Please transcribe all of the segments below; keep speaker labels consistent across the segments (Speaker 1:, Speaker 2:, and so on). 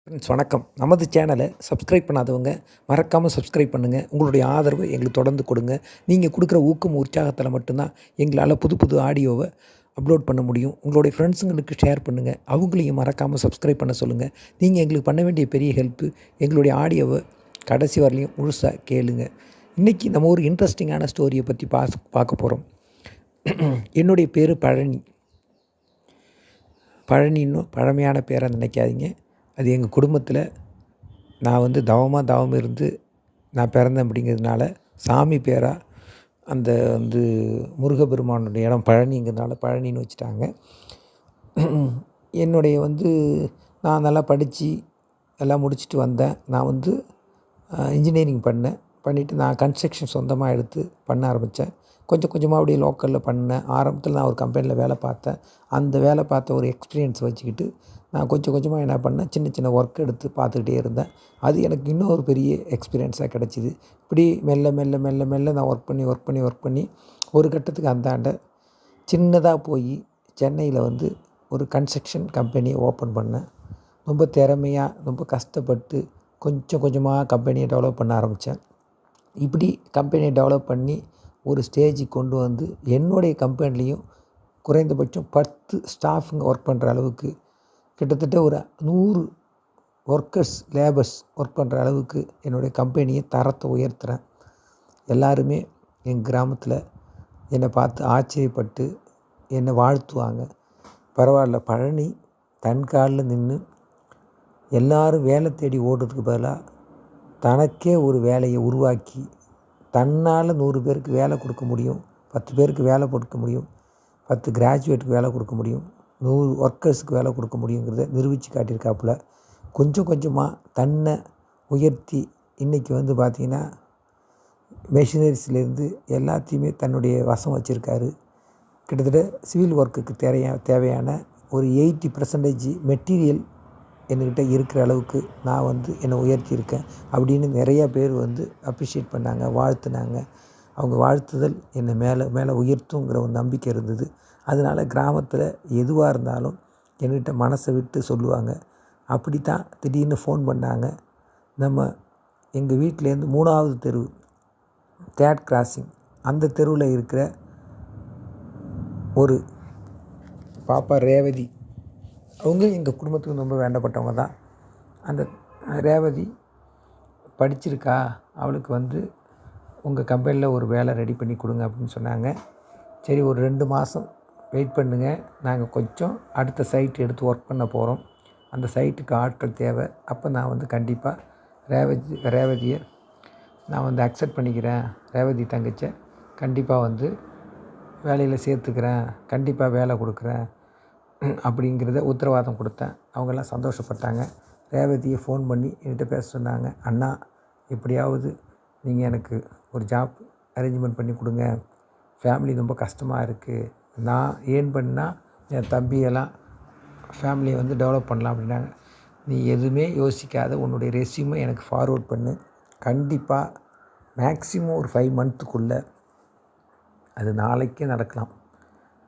Speaker 1: Friends வணக்கம். நமது சேனலை சப்ஸ்கிரைப் பண்ணாதவங்க மறக்காமல் சப்ஸ்கிரைப் பண்ணுங்கள். உங்களுடைய ஆதரவு எங்களுக்கு தொடர்ந்து கொடுங்க. நீங்கள் கொடுக்குற ஊக்கம் உற்சாகத்தில் மட்டும்தான் எங்களால் புது புது ஆடியோவை அப்லோட் பண்ண முடியும். உங்களுடைய ஃப்ரெண்ட்ஸுங்களுக்கு ஷேர் பண்ணுங்கள். அவங்களையும் மறக்காமல் சப்ஸ்கிரைப் பண்ண சொல்லுங்கள். நீங்கள் எங்களுக்கு பண்ண வேண்டிய பெரிய ஹெல்ப்பு எங்களுடைய ஆடியோவை கடைசி வரலையும் முழுசாக கேளுங்க. இன்றைக்கி நம்ம ஒரு இன்ட்ரெஸ்டிங்கான ஸ்டோரியை பற்றி பார்க்க போகிறோம். என்னுடைய பேர் பழனி. பழனின்னும் பழமையான பேரை நினைக்காதீங்க. அது எங்கள் குடும்பத்தில் நான் தவம் இருந்து நான் பிறந்தேன் அப்படிங்கிறதுனால சாமி பேராக அந்த முருகப்பெருமானுடைய இடம் பழனிங்கிறதுனால பழனின்னு வச்சுட்டாங்க. என்னுடைய நான் நல்லா படித்து எல்லாம் முடிச்சுட்டு வந்தேன். நான் இன்ஜினியரிங் பண்ணிவிட்டு நான் கன்ஸ்ட்ரக்ஷன் சொந்தமாக எடுத்து பண்ண ஆரம்பித்தேன். கொஞ்சம் கொஞ்சமாக அப்படியே லோக்கலில் பண்ணேன். ஆரம்பத்தில் நான் ஒரு கம்பெனியில் வேலை பார்த்தேன். அந்த வேலை பார்த்த ஒரு எக்ஸ்பீரியன்ஸ் வச்சுக்கிட்டு நான் கொஞ்சம் கொஞ்சமாக என்ன பண்ணேன், சின்ன சின்ன ஒர்க் எடுத்து பார்த்துக்கிட்டே இருந்தேன். அது எனக்கு இன்னும் ஒரு பெரிய எக்ஸ்பீரியன்ஸாக கிடச்சிது. இப்படி மெல்ல மெல்ல மெல்ல மெல்ல நான் ஒர்க் பண்ணி ஒரு கட்டத்துக்கு அந்தாண்ட சின்னதாக போய் சென்னையில் ஒரு கன்ஸ்ட்ரக்ஷன் கம்பெனியை ஓப்பன் பண்ணேன். ரொம்ப திறமையாக ரொம்ப கஷ்டப்பட்டு கொஞ்சம் கொஞ்சமாக கம்பெனியை டெவலப் பண்ண ஆரம்பித்தேன். இப்படி கம்பெனியை டெவலப் பண்ணி ஒரு ஸ்டேஜுக்கு கொண்டு என்னுடைய கம்பெனிலையும் குறைந்தபட்சம் 10 ஸ்டாஃபுங்க ஒர்க் பண்ணுற அளவுக்கு கிட்டத்தட்ட ஒரு 100 லேபர்ஸ் ஒர்க் பண்ணுற அளவுக்கு என்னுடைய கம்பெனியை தரத்தை உயர்த்துகிறேன். எல்லாருமே எங்கள் கிராமத்தில் என்னை பார்த்து ஆச்சரியப்பட்டு என்னை வாழ்த்துவாங்க. பரவாயில்ல, பழனி தன் காலில் நின்று எல்லோரும் வேலை தேடி ஓடுறதுக்கு பதிலாக தனக்கே ஒரு வேலையை உருவாக்கி தன்னால் 100 பேருக்கு வேலை கொடுக்க முடியும், 10 பேருக்கு வேலை கொடுக்க முடியும், 10 கிராஜுவேட்டுக்கு வேலை கொடுக்க முடியும், 100 ஒர்க்கர்ஸுக்கு வேலை கொடுக்க முடியுங்கிறத நிரூபித்து காட்டியிருக்காப்புல. கொஞ்சம் கொஞ்சமாக தன்னை உயர்த்தி இன்றைக்கி பார்த்திங்கன்னா மெஷினரிஸ்லேருந்து எல்லாத்தையுமே தன்னுடைய வசம் வச்சுருக்காரு. கிட்டத்தட்ட சிவில் ஒர்க்குக்கு தேவையான ஒரு 80% மெட்டீரியல் என்கிட்ட இருக்கிற அளவுக்கு நான் என்னை உயர்த்தியிருக்கேன் அப்படின்னு நிறையா பேர் அப்ரிஷியேட் பண்ணாங்க, வாழ்த்துனாங்க. அவங்க வாழ்த்துதல் என்னை மேலே மேலே உயர்த்துங்கிற ஒரு நம்பிக்கை இருந்தது. அதனால் கிராமத்தில் எதுவாக இருந்தாலும் என்கிட்ட மனசை விட்டு சொல்லுவாங்க. அப்படி தான் திடீர்னு ஃபோன் பண்ணாங்க. நம்ம எங்கள் வீட்டிலேருந்து 3வது தெரு, 3rd கிராசிங், அந்த தெருவில் இருக்கிற ஒரு பாப்பா ரேவதி, அவங்க எங்கள் குடும்பத்துக்கு ரொம்ப வேண்டப்பட்டவங்க தான். அந்த ரேவதி படிச்சிருக்கா, அவளுக்கு உங்கள் கம்பெனியில் ஒரு வேலை ரெடி பண்ணி கொடுங்க அப்படின்னு சொன்னாங்க. சரி, ஒரு 2 மாதம் வெயிட் பண்ணுங்க, நாங்கள் கொஞ்சம் அடுத்த சைட் எடுத்து ஒர்க் பண்ண போகிறோம், அந்த சைட்டுக்கு ஆட்கள் தேவை. அப்போ நான் கண்டிப்பாக ரேவதியை நான் அக்செப்ட் பண்ணிக்கிறேன். ரேவதி தங்கச்சை கண்டிப்பாக வேலையில் சேர்த்துக்கிறேன், கண்டிப்பாக வேலை கொடுக்குறேன் அப்படிங்கிறத உத்தரவாதம் கொடுத்தேன். அவங்கெல்லாம் சந்தோஷப்பட்டாங்க. ரேவதியை ஃபோன் பண்ணி என்கிட்ட பேச சொன்னாங்க. அண்ணா, எப்படியாவது நீங்கள் எனக்கு ஒரு ஜாப் அரேஞ்ச்மெண்ட் பண்ணி கொடுங்க, ஃபேமிலி ரொம்ப கஷ்டமாக இருக்குது, நான் ஏர்ன் பண்ணால் என் தம்பியெல்லாம் ஃபேமிலியை டெவலப் பண்ணலாம் அப்படின்னாங்க. நீ எதுவுமே யோசிக்காத உன்னுடைய ரெஸ்யூமை எனக்கு ஃபார்வேர்ட் பண்ணு, கண்டிப்பாக மேக்ஸிமம் ஒரு 5 மந்த்துக்குள்ளே, அது நாளைக்கே நடக்கலாம்,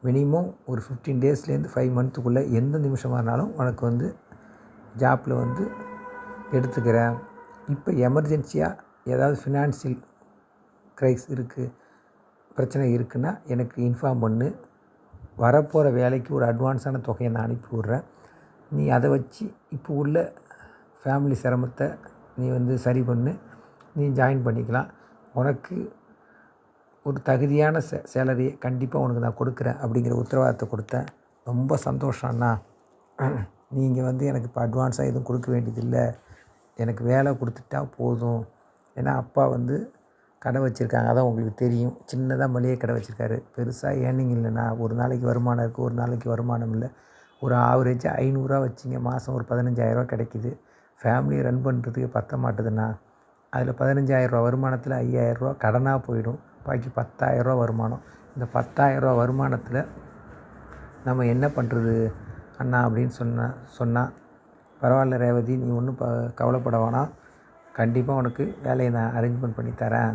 Speaker 1: மினிமம் ஒரு 15 டேஸ்லேருந்து 5 மந்த்துக்குள்ளே எந்த நிமிஷமாக இருந்தாலும் உனக்கு ஜாப்பில் எடுத்துக்கிறேன். இப்போ எமர்ஜென்சியாக ஏதாவது ஃபினான்ஷியல் பிரச்சனை இருக்குன்னா எனக்கு இன்ஃபார்ம் பண்ணு, வரப்போகிற வேலைக்கு ஒரு அட்வான்ஸான தொகையை நான் அனுப்பி விட்றேன். நீ அதை வச்சு இப்போ உள்ள ஃபேமிலி சிரமத்தை நீ சரி பண்ணு, நீ ஜாயின் பண்ணிக்கலாம், உனக்கு ஒரு தகுதியான சேலரியை கண்டிப்பாக உனக்கு நான் கொடுக்குறேன் அப்படிங்கிற உத்தரவாதத்தை கொடுத்தேன். ரொம்ப சந்தோஷம் அண்ணா, நீங்கள் எனக்கு இப்போ அட்வான்ஸாக எதுவும் கொடுக்க வேண்டியதில்லை, எனக்கு வேலை கொடுத்துட்டா போதும். ஏன்னா அப்பா கடை வச்சுருக்காங்க, அதான் உங்களுக்கு தெரியும், சின்னதாக மளிகை கடை வச்சுருக்காரு, பெருசாக ஏர்னிங் இல்லைண்ணா. ஒரு நாளைக்கு வருமானம் இருக்குது, ஒரு நாளைக்கு வருமானம் இல்லை. ஒரு ஆவரேஜாக 500 வச்சிங்க, மாதம் ஒரு 15,000 கிடைக்கிது. ஃபேமிலியை ரன் பண்ணுறதுக்கு பத்த மாட்டுதுண்ணா. அதில் 15,000 வருமானத்தில் 5,000 கடனாக போயிடும், பாக்கி 10,000 வருமானம். இந்த 10,000 வருமானத்தில் நம்ம என்ன பண்ணுறது அண்ணா அப்படின்னு சொன்னால் பரவாயில்ல ரேவதி, நீ ஒன்றும் கவலைப்பட வேணாம், கண்டிப்பாக உனக்கு வேலையை நான் அரேஞ்ச்மெண்ட் பண்ணி தரேன்.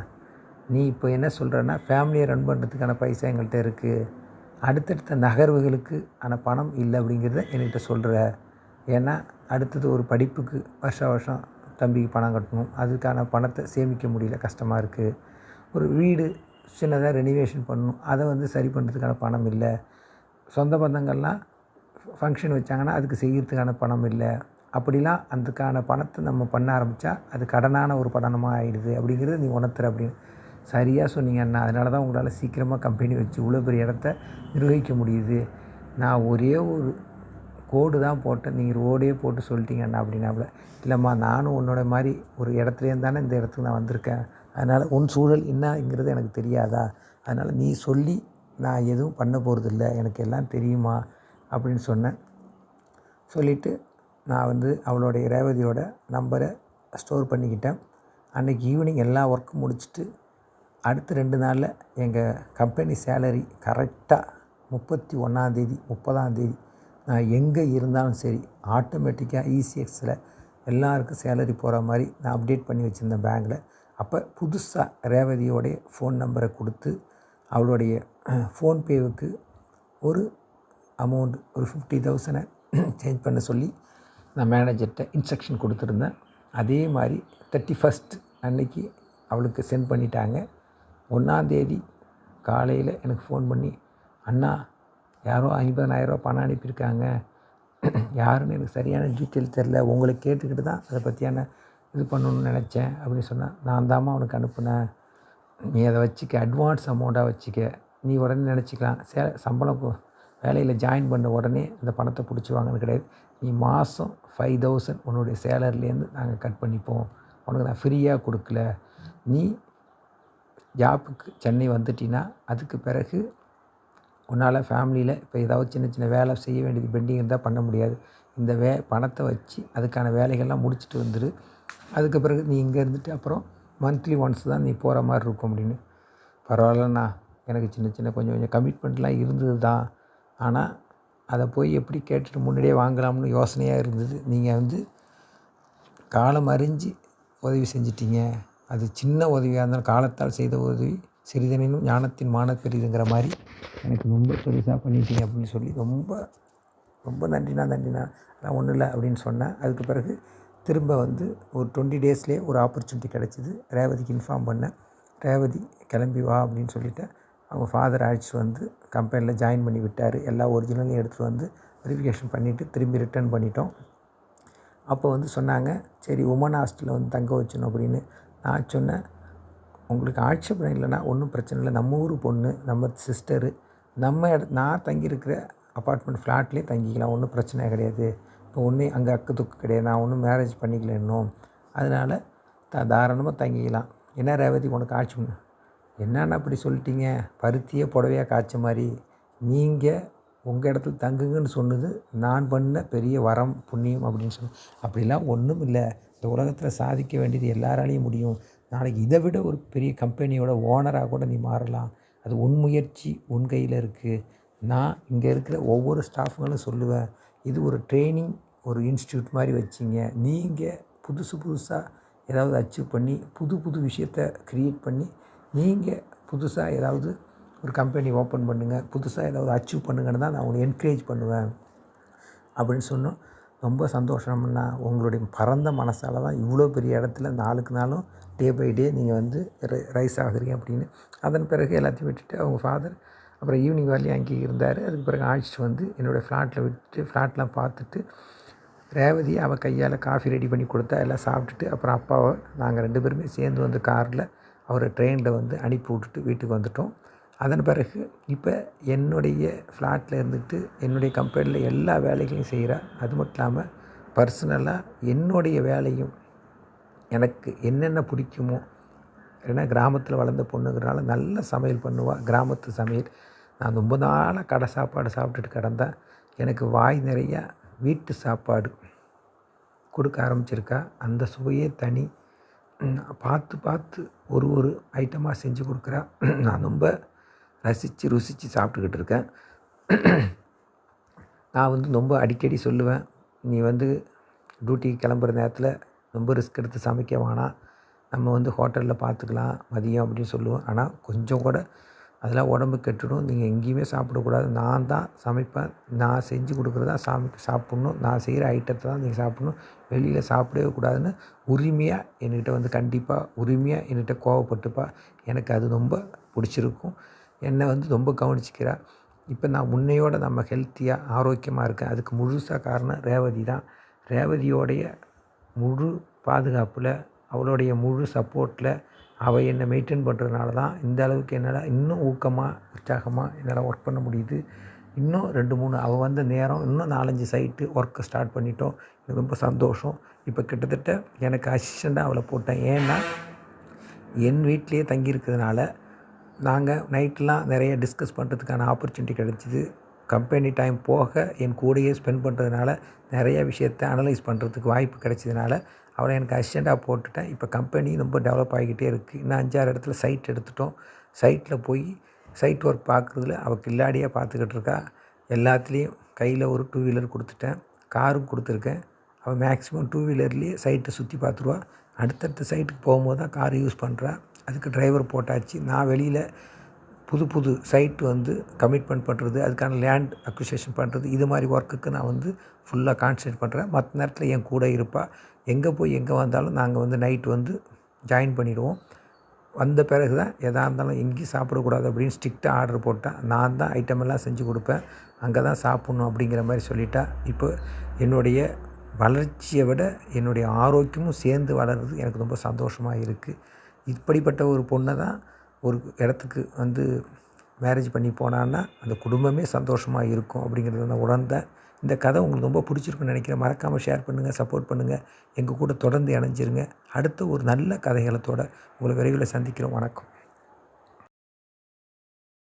Speaker 1: நீ இப்போ என்ன சொல்கிறன்னா, ஃபேமிலியை ரன் பண்ணுறதுக்கான பைசா எங்கள்கிட்ட இருக்குது, அடுத்தடுத்த நகர்வுகளுக்கு பணம் இல்லை அப்படிங்கிறத என்கிட்ட சொல்கிற. ஏன்னா அடுத்தது ஒரு படிப்புக்கு வருஷம் தம்பிக்கு பணம் கட்டணும். அதுக்கான பணத்தை சேமிக்க முடியல, கஷ்டமாக இருக்குது. ஒரு வீடு சின்னதாக ரெனிவேஷன் பண்ணணும், அதை வந்து சரி பண்ணுறதுக்கான பணம் இல்லை. சொந்த பந்தங்கள்லாம் ஃபங்க்ஷன் வச்சாங்கன்னா அதுக்கு செய்கிறதுக்கான பணம் இல்லை. அப்படிலாம் அதுக்கான பணத்தை நம்ம பண்ண ஆரம்பித்தா அது கடனான ஒரு பணமாக ஆகிடுது அப்படிங்கிறது நீ உணர்த்துற அப்படின்னு. சரியாக சொன்னீங்க அண்ணா. அதனால தான் உங்களால் சீக்கிரமாக கம்பெனி வச்சு இவ்வளோ பெரிய இடத்த நிர்வகிக்க முடியுது. நான் ஒரே ஒரு கோடு தான் போட்டேன், நீங்கள் ரோடே போட்டு சொல்லிட்டீங்க அண்ணா அப்படின்னாப்புல. இல்லைம்மா, நானும் உன்னோட மாதிரி ஒரு இடத்துலேருந்து தானே இந்த இடத்துக்கு நான் வந்திருக்கேன். அதனால் உன் சூழல் என்னங்கிறது எனக்கு தெரியாதா? அதனால் நீ சொல்லி நான் எதுவும் பண்ண போகிறதில்ல, எனக்கு எல்லாம் தெரியுமா அப்படின்னு சொன்னேன். சொல்லிவிட்டு நான் வந்து அவளுடைய ரேவதியோட நம்பரை ஸ்டோர் பண்ணிக்கிட்டேன். அன்றைக்கி ஈவினிங் எல்லா ஒர்க்கும் முடிச்சுட்டு அடுத்த 2 நாளில் எங்கள் கம்பெனி சேலரி கரெக்டாக 31ஆந்தேதி 30ஆந்தேதி நான் எங்கே இருந்தாலும் சரி ஆட்டோமேட்டிக்காக இசிஎக்ஸில் எல்லாருக்கும் சேலரி போகிற மாதிரி நான் அப்டேட் பண்ணி வச்சுருந்தேன் பேங்கில். அப்போ புதுசாக ரேவதியோடைய ஃபோன் நம்பரை கொடுத்து அவளுடைய ஃபோன்பேவுக்கு ஒரு அமௌண்ட் ஒரு 50,000 சேஞ்ச் பண்ண சொல்லி நான் மேனேஜர்கிட்ட இன்ஸ்ட்ரக்ஷன் கொடுத்துருந்தேன். அதே மாதிரி 31 அன்னைக்கு அவளுக்கு சென்ட் பண்ணிட்டாங்க. 1ஆந்தேதி காலையில் எனக்கு ஃபோன் பண்ணி, அண்ணா யாரோ 50,000 பணம் அனுப்பியிருக்காங்க, யாருன்னு எனக்கு சரியான டீட்டெயில் தெரில, உங்களை கேட்டுக்கிட்டு தான் அதை பற்றியான இது பண்ணணும்னு நினச்சேன் அப்படின்னு சொன்னேன். நான் தாம்மா அவனுக்கு அனுப்புனேன், நீ அதை வச்சுக்க, அட்வான்ஸ் அமௌண்ட்டாக வச்சுக்க, நீ உடனே நினச்சிக்கலாம் சம்பளம் வேலையில் ஜாயின் பண்ண உடனே அந்த பணத்தை பிடிச்சிவாங்கன்னு கிடையாது. நீ மாதம் 5,000 உன்னுடைய சேலரிலேருந்து நாங்கள் கட் பண்ணிப்போம், உனக்கு நான் ஃப்ரீயாக கொடுக்கல. நீ ஜாப்புக்கு சென்னை வந்துட்டினா அதுக்கு பிறகு உன்னால் ஃபேமிலியில் இப்போ ஏதாவது சின்ன சின்ன வேலை செய்ய வேண்டியது பெண்டிங் இருந்தால் பண்ண முடியாது. இந்த பணத்தை வச்சு அதுக்கான வேலைகள்லாம் முடிச்சுட்டு வந்துடு. அதுக்கு பிறகு நீ இங்கே இருந்துட்டு அப்புறம் மந்த்லி ஒன்ஸ் தான் நீ போகிற மாதிரி இருக்கும் அப்படின்னு. பரவாயில்லண்ணா, எனக்கு சின்ன சின்ன கொஞ்சம் கொஞ்சம் கமிட்மெண்ட்லாம் இருந்தது தான், ஆனால் அதை போய் எப்படி கேட்டுட்டு முன்னாடியே வாங்கலாம்னு யோசனையாக இருந்தது. நீங்கள் வந்து காலம் அறிஞ்சு உதவி செஞ்சிட்டீங்க. அது சின்ன உதவியாக இருந்தாலும் காலத்தால் செய்த உதவி சிறிதனினும் ஞானத்தின் பெரிதுங்கிற மாதிரி எனக்கு ரொம்ப பெருசாக பண்ணிட்டீங்க அப்படின்னு சொல்லி ரொம்ப ரொம்ப நன்றிண்ணா அதான் ஒன்றும் இல்லை அப்படின்னு சொன்னேன். அதுக்கு பிறகு திரும்ப வந்து ஒரு 20 டேஸ்லேயே ஒரு ஆப்பர்ச்சுனிட்டி கிடச்சிது. ரேவதிக்கு இன்ஃபார்ம் பண்ணேன். ரேவதி கிளம்பி வா அப்படின்னு சொல்லிவிட்டு அவங்க ஃபாதர் அழைச்சிட்டு வந்து கம்பெனியில் ஜாயின் பண்ணி விட்டார். எல்லா ஒரிஜினலையும் எடுத்துகிட்டு வந்து வெரிஃபிகேஷன் பண்ணிவிட்டு திரும்பி ரிட்டர்ன் பண்ணிட்டோம். அப்போ வந்து சொன்னாங்க, சரி உமன் ஹாஸ்டலில் வந்து தங்க வச்சணும் அப்படின்னு. நான் சொன்னேன், உங்களுக்கு ஆட்சேபணம் இல்லைன்னா ஒன்றும் பிரச்சனை இல்லை, நம்ம ஊர் பொண்ணு, நம்ம சிஸ்டரு, நான் தங்கியிருக்கிற அப்பார்ட்மெண்ட் ஃப்ளாட்லேயே தங்கிக்கலாம், ஒன்றும் பிரச்சனை கிடையாது. இப்போ ஒன்றும் அங்கே அக்கு துக்கு கிடையாது, நான் ஒன்றும் மேரேஜ் பண்ணிக்கல இன்னும், அதனால் தாராளமாக தங்கிக்கலாம். என்ன ரேவதி உனக்கு ஆட்சி என்னென்னு அப்படி சொல்லிட்டீங்க, பருத்தியே புடவையாக காய்ச்ச மாதிரி. நீங்கள் உங்கள் இடத்துல தங்குங்கன்னு சொன்னது நான் பண்ண பெரிய வரம் புண்ணியம் அப்படின்னு சொன்னேன். அப்படிலாம் ஒன்றும் இல்லை, இந்த உலகத்தில் சாதிக்க வேண்டியது எல்லாராலையும் முடியும். நாளைக்கு இதை விட ஒரு பெரிய கம்பெனியோட ஓனராக கூட நீ மாறலாம். அது உன் முயற்சி உன் கையில் இருக்குது. நான் இங்கே இருக்கிற ஒவ்வொரு ஸ்டாஃபுங்களும் சொல்லுவேன், இது ஒரு ட்ரைனிங் ஒரு இன்ஸ்டியூட் மாதிரி வச்சிங்க. நீங்கள் புதுசாக ஏதாவது அச்சீவ் பண்ணி புது விஷயத்தை க்ரியேட் பண்ணி நீங்கள் புதுசாக ஏதாவது ஒரு கம்பெனி ஓப்பன் பண்ணுங்கள், புதுசாக ஏதாவது அச்சீவ் பண்ணுங்கன்னு தான் நான் உங்களை என்கரேஜ் பண்ணுவேன் அப்படின்னு சொன்னோம். ரொம்ப சந்தோஷம்னா, உங்களுடைய பரந்த மனசால் தான் இவ்வளோ பெரிய இடத்துல நாளுக்கு நாளும் டே பை டே நீங்கள் வந்து ரைஸ் ஆகுறீங்க அப்படின்னு. அதன் பிறகு எல்லாத்தையும் விட்டுட்டு அவங்க ஃபாதர் அப்புறம் ஈவினிங் வரலையும் அங்கே இருந்தார். அதுக்கு பிறகு அழைச்சிட்டு வந்து என்னோடய ஃப்ளாட்டில் விட்டுட்டு ஃப்ளாட்லாம் பார்த்துட்டு ரேவதி அவள் கையால் காஃபி ரெடி பண்ணி கொடுத்தா, எல்லாம் சாப்பிட்டுட்டு அப்புறம் அப்பாவை நாங்கள் 2 பேருமே சேர்ந்து வந்து காரில் அவரை ட்ரெயினில் வந்து அனுப்பி விட்டுட்டு வீட்டுக்கு வந்துவிட்டோம். அதன் பிறகு இப்போ என்னுடைய ஃப்ளாட்டில் இருந்துட்டு என்னுடைய கம்பெனியில் எல்லா வேலைகளையும் செய்கிறா. அது மட்டும் இல்லாமல் பர்சனலாக என்னுடைய வேலையும் எனக்கு என்னென்ன பிடிக்குமோ, ஏன்னா கிராமத்தில் வளர்ந்த பொண்ணுங்கிறனால நல்ல சமையல் பண்ணுவாள், கிராமத்து சமையல். நான் ரொம்ப நாளாக கடை சாப்பாடு சாப்பிட்டுட்டு கிடந்தேன். எனக்கு வாய் நிறையா வீட்டு சாப்பாடு கொடுக்க ஆரம்பிச்சிருக்கா. அந்த சுவையே தனி. பார்த்து ஒரு ஐட்டமாக செஞ்சு கொடுக்குறா. நான் ரொம்ப ரசித்து ருசித்து சாப்பிட்டுக்கிட்டு இருக்கேன். நான் வந்து ரொம்ப அடிக்கடி சொல்லுவேன், நீ வந்து டியூட்டிக்கு கிளம்புற நேரத்தில் ரொம்ப ரிஸ்க் எடுத்து சமைக்க வேணாம், நம்ம வந்து ஹோட்டலில் பார்த்துக்கலாம் மதியம் அப்படின்னு சொல்லுவேன். ஆனால் கொஞ்சம் கூட அதெல்லாம் உடம்பு கெட்டுடும். நீங்கள் எங்கேயுமே சாப்பிடக்கூடாது. நான் தான் சமைப்பேன். நான் செஞ்சு கொடுக்குறதா சாப்பிட்ணும். நான் செய்கிற ஐட்டத்தை தான் நீங்கள் சாப்பிட்ணும். வெளியில் சாப்பிடவே கூடாதுன்னு உரிமையாக என்கிட்ட வந்து கண்டிப்பாக உரிமையாக என்கிட்ட கோவப்பட்டுப்பா. எனக்கு அது ரொம்ப பிடிச்சிருக்கும். என்னை வந்து ரொம்ப கவனிச்சிக்கிறா. இப்போ நான் முன்னையோட நம்ம ஹெல்த்தியாக ஆரோக்கியமாக இருக்கேன். அதுக்கு முழுசாக காரணம் ரேவதி தான். ரேவதியோடைய முழு பாதுகாப்பில், அவளுடைய முழு சப்போர்ட்டில், அவள் என்னை மெயின்டைன் பண்ணுறதுனால தான் இந்த அளவுக்கு என்னால் இன்னும் ஊக்கமாக உற்சாகமாக என்னால் ஒர்க் பண்ண முடியுது. இன்னும் 2, 3 அவள் வந்த நேரம் இன்னும் 4, 5 சைட்டு ஒர்க்கை ஸ்டார்ட் பண்ணிட்டோம். எனக்கு ரொம்ப சந்தோஷம். இப்போ கிட்டத்தட்ட எனக்கு அசிஸ்டண்ட்டாக அவளை போட்டேன். ஏன்னா என் வீட்டிலேயே தங்கியிருக்கிறதுனால நாங்கள் நைட்லாம் நிறைய டிஸ்கஸ் பண்ணுறதுக்கான ஆப்பர்ச்சுனிட்டி கிடச்சிது. கம்பெனி டைம் போக என் கூடயே ஸ்பெண்ட் பண்ணுறதுனால நிறைய விஷயத்தை அனலைஸ் பண்ணுறதுக்கு வாய்ப்பு கிடைச்சதுனால அவளை எனக்கு அசிஸ்டண்ட்டாக போட்டுட்டேன். இப்போ கம்பெனி ரொம்ப டெவலப் ஆகிக்கிட்டே இருக்குது. இன்னும் 5, 6 இடத்துல சைட் எடுத்துட்டோம். சைட்டில் போய் சைட் ஒர்க் பார்க்குறதுல அவள் கில்லாடியாக பார்த்துக்கிட்டு இருக்கா. எல்லாத்துலேயும் கையில் ஒரு 2 வீலர் கொடுத்துட்டேன். காரும் கொடுத்துருக்கேன். அவள் மேக்ஸிமம் 2 வீலர்லேயே சைட்டை சுற்றி பார்த்துருவா. அடுத்தடுத்த சைட்டுக்கு போகும்போது தான் கார் யூஸ் பண்ணுறா. அதுக்கு டிரைவர் போட்டாச்சு. நான் வெளியில் புது சைட்டு வந்து கமிட்மெண்ட் பண்ணுறது, அதுக்கான லேண்ட் அக்விசிஷன் பண்ணுறது, இது மாதிரி ஒர்க்குக்கு நான் வந்து ஃபுல்லாக கான்சன்ட்ரேட் பண்ணுறேன். மற்ற நேரத்தில் என் கூட இருப்பாள். எங்கே வந்தாலும் நாங்கள் வந்து நைட்டு வந்து ஜாயின் பண்ணிவிடுவோம். வந்த பிறகு தான் எதாக இருந்தாலும் எங்கேயும் சாப்பிடக்கூடாது அப்படின்னு ஸ்ட்ரிக்டாக ஆர்டர் போட்டால் நான் தான் ஐட்டமெல்லாம் செஞ்சு கொடுப்பேன். அங்கே தான் சாப்பிட்ணும் அப்படிங்கிற மாதிரி சொல்லிட்டா. இப்போ என்னுடைய வளர்ச்சியை விட என்னுடைய ஆரோக்கியமும் சேர்ந்து வளர்கிறது எனக்கு ரொம்ப சந்தோஷமாக இருக்குது. இப்படிப்பட்ட ஒரு பொண்ணை தான் ஒரு இடத்துக்கு வந்து மேரேஜ் பண்ணி போனான்னா அந்த குடும்பமே சந்தோஷமாக இருக்கும் அப்படிங்கிறத நான் உணர்ந்தேன். இந்த கதை உங்களுக்கு ரொம்ப பிடிச்சிருக்குன்னு நினைக்கிறேன். மறக்காமல் ஷேர் பண்ணுங்கள், சப்போர்ட் பண்ணுங்கள். எங்கள் கூட தொடர்ந்து இணைஞ்சிருங்க. அடுத்த ஒரு நல்ல கதைகளத்தோடு உங்களை விரைவில் சந்திக்கிறோம். வணக்கம்.